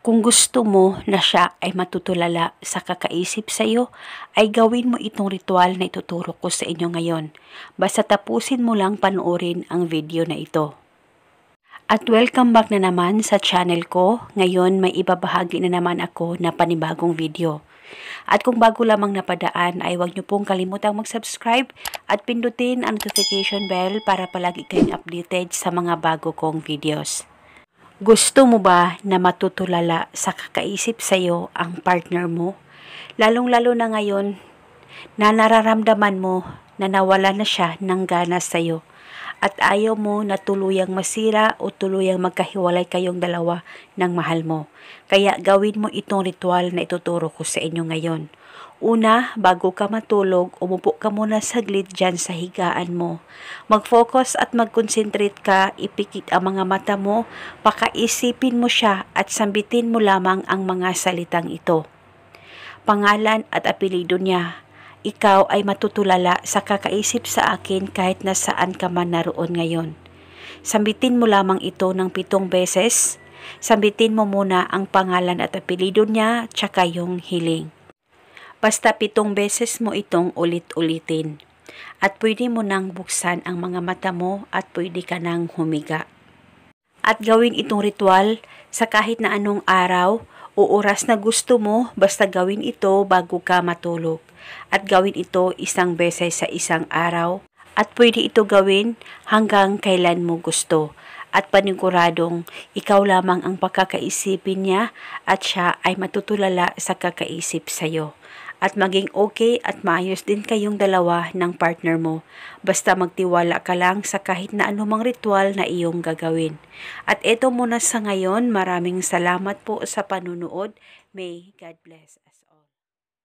Kung gusto mo na siya ay matutulala sa kakaisip sa iyo, ay gawin mo itong ritual na ituturo ko sa inyo ngayon. Basta tapusin mo lang panoorin ang video na ito. At welcome back na naman sa channel ko. Ngayon may ibabahagi na naman ako na panibagong video. At kung bago lamang napadaan ay huwag niyo pong kalimutang mag-subscribe at pindutin ang notification bell para palagi kayong updated sa mga bago kong videos. Gusto mo ba na matutulala sa kakaisip sa iyo ang partner mo? Lalong-lalo na ngayon na nararamdaman mo na nawala na siya ng gana sa iyo at ayaw mo na tuluyang masira o tuluyang magkahiwalay kayong dalawa ng mahal mo. Kaya gawin mo itong ritual na ituturo ko sa inyo ngayon. Una, bago ka matulog, umupo ka muna saglit dyan sa higaan mo. Mag-focus at mag-concentrate ka, ipikit ang mga mata mo, pakaisipin mo siya at sambitin mo lamang ang mga salitang ito. Pangalan at apelyido niya. Ikaw ay matutulala sa kakaisip sa akin kahit nasaan ka man naroon ngayon. Sambitin mo lamang ito ng 7 beses. Sambitin mo muna ang pangalan at apelyido niya, tsaka yung hiling. Basta 7 beses mo itong ulit-ulitin. At pwede mo nang buksan ang mga mata mo at pwede ka nang humiga. At gawin itong ritual sa kahit na anong araw o oras na gusto mo, basta gawin ito bago ka matulog. At gawin ito 1 beses sa isang araw. At pwede ito gawin hanggang kailan mo gusto. At paniguradong ikaw lamang ang pagkakaisipin niya at siya ay matutulala sa kakaisip sa iyo. At maging okay at maayos din kayong dalawa ng partner mo. Basta magtiwala ka lang sa kahit na anumang ritual na iyong gagawin. At eto muna sa ngayon, maraming salamat po sa panunood. May God bless us all.